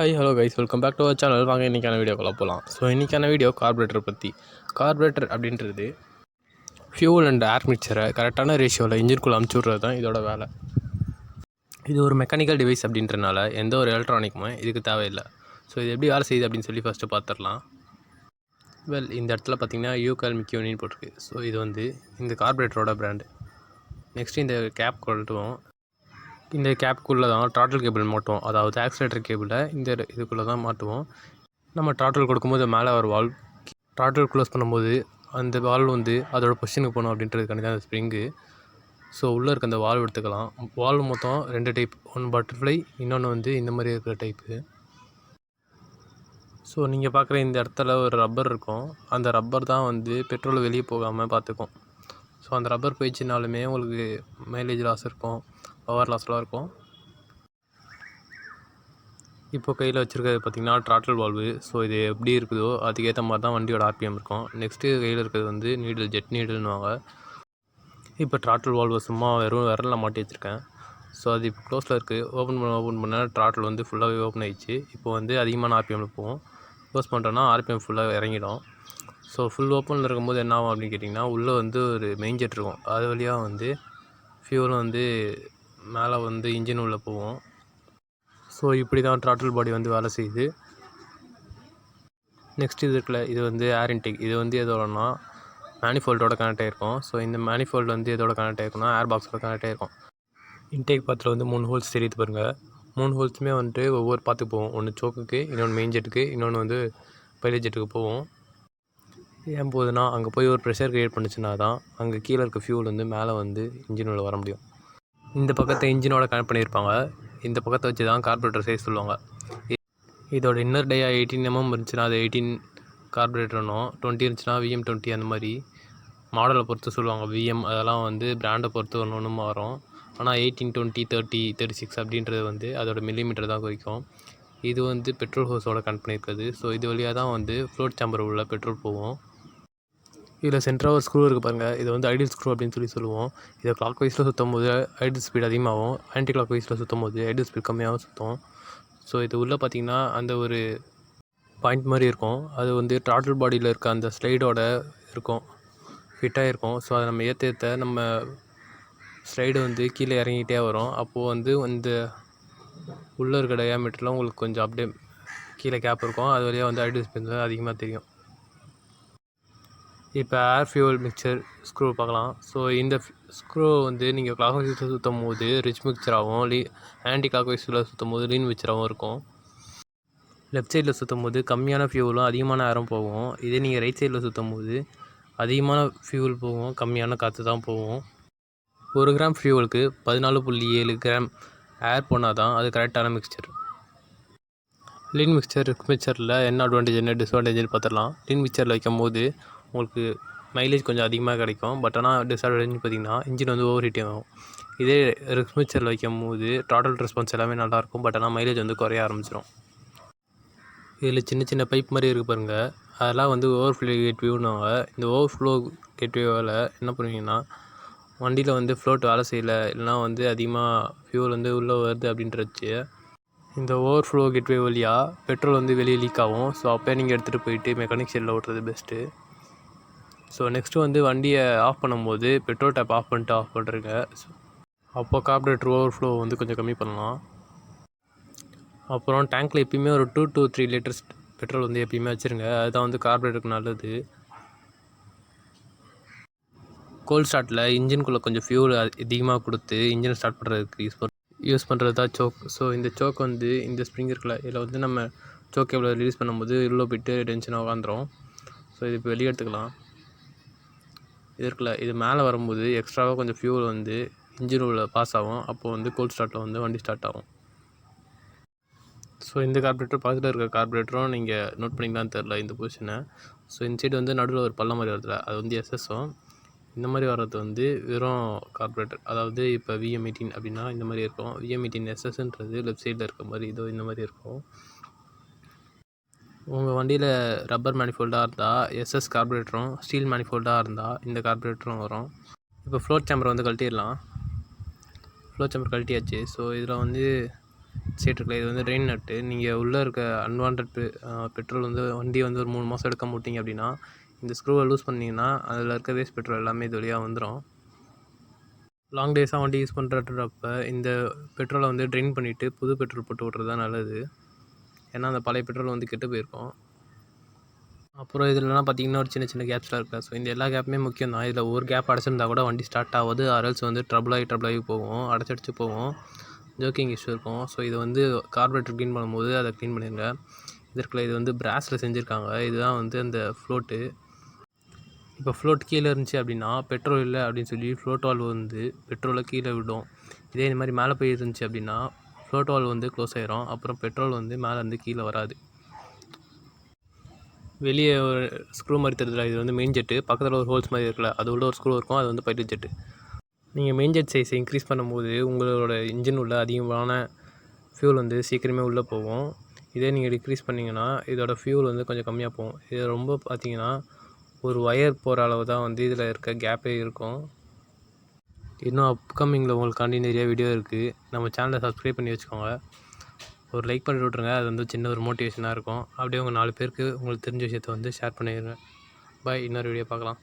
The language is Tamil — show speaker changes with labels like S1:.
S1: Hi hello guys, welcome back to our channel. வாங்க இன்றைக்கான வீடியோக்குள்ள போகலாம். ஸோ இன்றைக்கான வீடியோ கார்பரேட்டர் பற்றி. கார்பரேட்டர் அப்படின்றது ஃபியூல் அண்ட் ஏர் மிக்சரை கரெக்டான ரேஷியோவில் இன்ஜின்குள்ளே அமுச்சு விட்றது தான் இதோட வேலை. இது ஒரு மெக்கானிக்கல் டிவைஸ் அப்படின்றனால எந்த ஒரு எலக்ட்ரானிக்குமே இதுக்கு தேவையில்லை. ஸோ இது எப்படி வேலை செய்யுது அப்படின்னு சொல்லி ஃபஸ்ட்டு பார்த்துடலாம். இந்த இடத்துல பார்த்திங்கன்னா யூகால் மிக்யூனின்னு போட்டிருக்கு. ஸோ இது வந்து இந்த கார்பரேட்டரோட பிராண்டு. நெக்ஸ்ட்டு இந்த கேப் கொள்ளுவோம். இந்த கேப்புக்குள்ளே தான் த்ராட்டில் கேபிள் மாட்டுவோம். அதாவது ஆக்சிலேட்டர் கேபிளை இந்த இதுக்குள்ளே தான் மாட்டுவோம். நம்ம த்ராட்டில் கொடுக்கும்போது மேலே ஒரு வால்வ், த்ராட்டில் க்ளோஸ் பண்ணும்போது அந்த வால்வ் வந்து அதோட பொசிஷனுக்கு போகணும் அப்படின்றதுக்காண்டி தான் அந்த ஸ்ப்ரிங்கு. ஸோ உள்ளே இருக்க அந்த வால்வ் எடுத்துக்கலாம். வால்வ் மொத்தம் 2 டைப், ஒன்று பட்டர்ஃப்ளை, இன்னொன்று வந்து இந்த மாதிரி இருக்கிற டைப்பு. ஸோ நீங்கள் பார்க்குற இந்த இடத்துல ஒரு ரப்பர் இருக்கும். அந்த ரப்பர் தான் வந்து பெட்ரோல் வெளியே போகாமல் பார்த்துக்கும். ஸோ அந்த ரப்பர் போயிடுச்சுனாலுமே உங்களுக்கு மைலேஜ் லாஸ் இருக்கும், பவர் லாஸ்லாம் இருக்கும். இப்போ கையில் வச்சுருக்கிறது பார்த்திங்கன்னா த்ராட்டில் வால்வு. ஸோ இது எப்படி இருக்குதோ அதுக்கேற்ற மாதிரி தான் வண்டியோட ஆர்பிஎம் இருக்கும். நெக்ஸ்ட்டு கையில் இருக்கிறது வந்து நீடில், ஜெட் நீடில்னுவாங்க. இப்போ த்ராட்டில் வால்வு சும்மா வெறும் விரலில் மாட்டி வச்சுருக்கேன். ஸோ அது இப்போ க்ளோஸில் இருக்குது. ஓப்பன் பண்ண த்ராட்டில் வந்து ஃபுல்லாகவே ஓப்பன் ஆகிடுச்சு. இப்போ வந்து அதிகமான ஆர்பிஎம்மில் போகும். க்ளோஸ் பண்ணுறோன்னா ஆர்பிஎம் ஃபுல்லாக இறங்கிடும். ஸோ ஃபுல் ஓப்பனில் இருக்கும்போது என்ன ஆகும் அப்படின்னு கேட்டிங்கன்னா, உள்ளே வந்து ஒரு மெயின் ஜெட் இருக்கும். அது வழியாக வந்து ஃபியூலும் வந்து மேலே வந்து இன்ஜின் உள்ளே போகும். ஸோ இப்படி தான் த்ராட்டில் பாடி வந்து வேலை செய்யுது. நெக்ஸ்ட் இது இருக்குல்ல, இது வந்து ஏர் இன்டேக். இது வந்து எதோடனா மேனிஃபோல்டோட கனெக்ட் ஆகிருக்கும். ஸோ இந்த மேனிஃபோல்டு வந்து எதோட கனெக்ட் ஆகிருக்கும்னா ஏர் பாக்ஸோட கனெக்ட் ஆகிருக்கும். இன்டேக் பாத்தில் வந்து 3 ஹோல்ஸ் தெரியுது பாருங்கள். 3 ஹோல்ஸுமே வந்துட்டு ஒவ்வொரு பாத்துக்கு போகும். ஒன்று சோக்குக்கு, இன்னொன்று மெயின் ஜெட்டுக்கு, இன்னொன்று வந்து பைலட் ஜெட்டுக்கு போகும். ஏன் போகுதுன்னா, அங்கே போய் ஒரு ப்ரெஷர் க்ரியேட் பண்ணிச்சுன்னா தான் அங்கே கீழே இருக்க ஃபியூல் வந்து மேலே வந்து இன்ஜின் உள்ள வர முடியும். இந்த பக்கத்தை இன்ஜினோட கனெக்ட் பண்ணியிருப்பாங்க. இந்த பக்கத்தை வச்சு தான் கார்பரேட்டர் சைஸ் சொல்லுவாங்க. இதோட இன்னர் டேயா 18 mm இருந்துச்சுன்னா அது 18 கார்பரேட்டர்னும், 20 இருந்துச்சுன்னா VM20 அந்த மாதிரி மாடலை பொறுத்து சொல்லுவாங்க. VM அதெல்லாம் வந்து பிராண்டை பொறுத்து ஒன்று ஒன்று மாறும். ஆனால் 18, 20, 30, 36 அப்படின்றது வந்து அதோட மில்லிமீட்டர் தான் குறிக்கும். இது வந்து பெட்ரோல் ஹோஸோட கனெக்ட் பண்ணியிருக்குது. ஸோ இது வழியாக தான் வந்து ஃப்ளோட் சேம்பர் உள்ள பெட்ரோல் போகும். இதில் சென்டராக ஒரு ஸ்க்ரூ இருக்குது பாருங்கள். இது வந்து ஐடியல் ஸ்க்ரூ அப்படின்னு சொல்லி சொல்லுவோம். இதை கிளாக் வைஸில் சுற்றும் போது ஐடியல் ஸ்பீட் அதிகமாகும், ஆன்டி கிளாக் வைஸில் சுற்றும் போது ஐடியல் ஸ்பீட் கம்மியாகவும் சுற்றும். ஸோ இது உள்ளே பார்த்திங்கன்னா அந்த ஒரு பாயிண்ட் மாதிரி இருக்கும். அது வந்து த்ராட்டில் பாடியில் இருக்க அந்த ஸ்லைடோட இருக்கும், ஃபிட்டாக இருக்கும். ஸோ அதை நம்ம ஏற்ற நம்ம ஸ்லைடு வந்து கீழே இறங்கிட்டே வரும். அப்போது வந்து இந்த உள்ளே இருக்க டயாமீட்டரில் உங்களுக்கு கொஞ்சம் அப்படியே கீழே கேப் இருக்கும். அது வழியாக வந்து ஐடியல் ஸ்பீட் அதிகமாக தெரியும். இப்போ ஏர் ஃபியூல் மிக்சர் ஸ்க்ரூ பார்க்கலாம். ஸோ இந்த ஸ்க்ரூ வந்து நீங்கள் கிளாக் வைஸில் சுற்றும் போது ரிச் மிக்சராகவும், ஆன்டி கிளாக் வைஸில் சுற்றும் போது லீன் மிக்சராகவும் இருக்கும். லெஃப்ட் சைடில் சுற்றும் போது கம்மியான ஃபியூலும் அதிகமான ஏரும் போகும். இதே நீங்கள் ரைட் சைடில் சுற்றும் போது அதிகமான ஃபியூல் போகும், கம்மியான காற்று தான் போகும். 1 கிராம் ஃபியூலுக்கு 14.7 கிராம் ஏர் போனால் தான் அது கரெக்டான மிக்சர். லீன் மிக்சர், ரிச் மிக்சரில் என்ன அட்வான்டேஜ் என்ன டிஸ்அட்வான்டேஜ் பார்த்துடலாம். லீன் மிக்சரில் வைக்கும் போது உங்களுக்கு மைலேஜ் கொஞ்சம் அதிகமாக கிடைக்கும். பட் ஆனால் டிஸ்அட்வான்டேஜ் பார்த்திங்கன்னா இன்ஜின் வந்து ஓவர் ஹீட்டிங் ஆகும். இதே ரிச் மிக்சரில் வைக்கும் போது த்ராட்டில் ரெஸ்பான்ஸ் எல்லாமே நல்லாயிருக்கும். பட் ஆனால் மைலேஜ் வந்து குறைய ஆரம்பிச்சிடும். இதில் சின்ன சின்ன பைப் மாதிரி இருக்குது பாருங்கள். அதெல்லாம் வந்து ஓவர்ஃப்ளோ கேட்வேவாங்க. இந்த ஓவர்ஃப்ளோ கேட்வேவால் என்ன பண்ணுவீங்கன்னா, வண்டியில் வந்து ஃப்ளோட் வேலை செய்யலை, இல்லைனா வந்து அதிகமாக ஃபியூல் வந்து உள்ளே வருது அப்படின்றச்சு இந்த ஓவர்ஃப்ளோ கேட்வே வழியாக பெட்ரோல் வந்து வெளியே லீக் ஆகும். ஸோ அப்போ நீங்கள் எடுத்துகிட்டு போயிட்டு மெக்கானிக் ஷெட்டில் ஓட்டுறது பெஸ்ட்டு. ஸோ நெக்ஸ்ட்டு வந்து வண்டியை ஆஃப் பண்ணும்போது பெட்ரோல் டேப் ஆஃப் பண்ணிட்டு ஆஃப் பண்ணுறீங்க. அப்போது கார்பரேட்டர் ஓவர்ஃப்ளோ வந்து கொஞ்சம் கம்மி பண்ணலாம். அப்புறம் டேங்க்கில் எப்பயுமே ஒரு 2 to 3 லிட்டர்ஸ் பெட்ரோல் வந்து எப்பயுமே வச்சுருங்க. அதுதான் வந்து கார்பரேட்டருக்கு நல்லது. கோல்ட் ஸ்டார்ட்டில் இன்ஜின்குள்ளே கொஞ்சம் ஃபியூல் அதிகமாக கொடுத்து இன்ஜினை ஸ்டார்ட் பண்ணுறதுக்கு யூஸ் பண்ணுறது தான் சோக். ஸோ இந்த சோக் வந்து இந்த ஸ்ப்ரிங் இருக்குல்ல, இதில் வந்து நம்ம சோக் எவ்வளோ ரிலீஸ் பண்ணும்போது உள்ளே போய்ட்டு டென்ஷனாக உட்காந்துரும். ஸோ இது இப்போ வெளியே எடுத்துக்கலாம். இது இருக்குல்ல, இது மேலே வரும்போது எக்ஸ்ட்ராவாக கொஞ்சம் ஃபியூல் வந்து இன்ஜின் உள்ள பாஸ் ஆகும். அப்போது வந்து கோல்ட் ஸ்டார்ட்டில் வந்து வண்டி ஸ்டார்ட் ஆகும். ஸோ இந்த கார்பரேட்டர் பக்கத்தில் இருக்க கார்பரேட்டரும் நீங்கள் நோட் பண்ணிங்களான்னு தெரில இந்த பொசிஷனை. ஸோ இந்த சைடு வந்து நடுவில் ஒரு பள்ளம் மாதிரி வருதுல, அது வந்து எஸ்எஸ்ஸும். இந்த மாதிரி வர்றது வந்து வெறும் கார்பரேட்டர். அதாவது இப்போ VM18 அப்படின்னா இந்த மாதிரி இருக்கும். VM18 எஸ்எஸ்ன்றது லெஃப்ட் சைடில் இருக்க மாதிரி இதோ இந்த மாதிரி இருக்கும். உங்கள் வண்டியில் ரப்பர் மேனிஃபோல்டாக இருந்தால் எஸ்எஸ் கார்பரேட்டரும், ஸ்டீல் மேனிஃபோல்டாக இருந்தால் இந்த கார்பரேட்டரும் வரும். இப்போ ஃப்ளோட் சேம்பர் வந்து கழட்டிடலாம். ஃப்ளோட் சேம்பர் கழட்டியாச்சு. ஸோ இதில் வந்து சைடு இருக்குல்ல, இது வந்து ரெயின் நட்டு. நீங்கள் உள்ளே இருக்க அன்வான்ட் பெட்ரோல் வந்து வண்டியை வந்து ஒரு 3 மாதம் எடுக்க மாட்டீங்க அப்படின்னா இந்த ஸ்க்ரூவை லூஸ் பண்ணிங்கன்னா அதில் இருக்க வேஸ்ட் பெட்ரோல் எல்லாமே இது வழியாக வந்துடும். லாங் டேஸாக வண்டி யூஸ் பண்ணுறப்ப இந்த பெட்ரோலை வந்து ட்ரெயின் பண்ணிவிட்டு புது பெட்ரோல் போட்டு விட்றது தான் நல்லது. ஏன்னா அந்த பழைய பெட்ரோல் வந்து கெட்டு போயிருக்கும். அப்புறம் இதிலலாம் பார்த்தீங்கன்னா ஒரு சின்ன சின்ன கேப்ஸ்லாம் இருக்குது. ஸோ இந்த எல்லா கேப்புமே முக்கியம் தான். இதில் ஒரு கேப் அடைச்சிருந்தா கூட வண்டி ஸ்டார்ட் ஆகாது. அரல்ஸ் வந்து ட்ரபிள் ஆகி போகும், அடைச்சடிச்சு போகும், ஜோக்கிங் இஷ்யூ இருக்கும். ஸோ இது வந்து கார்பரேட்டர் க்ளீன் பண்ணும்போது அதை க்ளீன் பண்ணிடுங்க. இதற்குள்ள இது வந்து பிராஸில் செஞ்சுருக்காங்க. இதுதான் வந்து அந்த ஃப்ளோட்டு. இப்போ ஃப்ளோட் கீழே இருந்துச்சு அப்படின்னா பெட்ரோல் இல்லை அப்படின்னு சொல்லி ஃப்ளோட் வால்வ் வந்து பெட்ரோலை கீழே விடும். இதே இந்த மாதிரி மேலே போய் இருந்துச்சு அப்படின்னா ஃப்ளோட் வால்வ் வந்து க்ளோஸ் ஆயிரும். அப்புறம் பெட்ரோல் வந்து மேலே இருந்து கீழே வராது. வெளியே ஒரு ஸ்க்ரூ மாதிரி தெரியுதுல, இது வந்து மெயின் ஜெட்டு. பக்கத்தில் ஒரு ஹோல்ஸ் மாதிரி இருக்குல்ல, அது உள்ள ஒரு ஸ்க்ரூ இருக்கும், அது வந்து பைலட் ஜெட்டு. நீங்கள் மெயின் ஜெட் சைஸை இன்க்ரீஸ் பண்ணும்போது உங்களோட இன்ஜின் உள்ள அதிகமான ஃபியூல் வந்து சீக்கிரமே உள்ளே போகும். இதே நீங்கள் டிக்ரீஸ் பண்ணிங்கன்னா இதோட ஃபியூல் வந்து கொஞ்சம் கம்மியாக போகும். இது ரொம்ப பார்த்தீங்கன்னா ஒரு ஒயர் போகிற அளவு தான் வந்து இதில் இருக்க கேப்பே இருக்கும். இன்னும் அப்கமிங்கில் உங்களுக்காண்டி நிறைய வீடியோ இருக்குது. நம்ம சேனலை சப்ஸ்கிரைப் பண்ணி வச்சுக்கோங்க. ஒரு லைக் பண்ணி விட்ருங்க. அது வந்து சின்ன ஒரு மோட்டிவேஷனாக இருக்கும். அப்படியே உங்கள் 4 பேருக்கு உங்களுக்கு தெரிஞ்ச விஷயத்த வந்து ஷேர் பண்ணிடுங்க. பாய். இன்னொரு வீடியோ பார்க்கலாம்.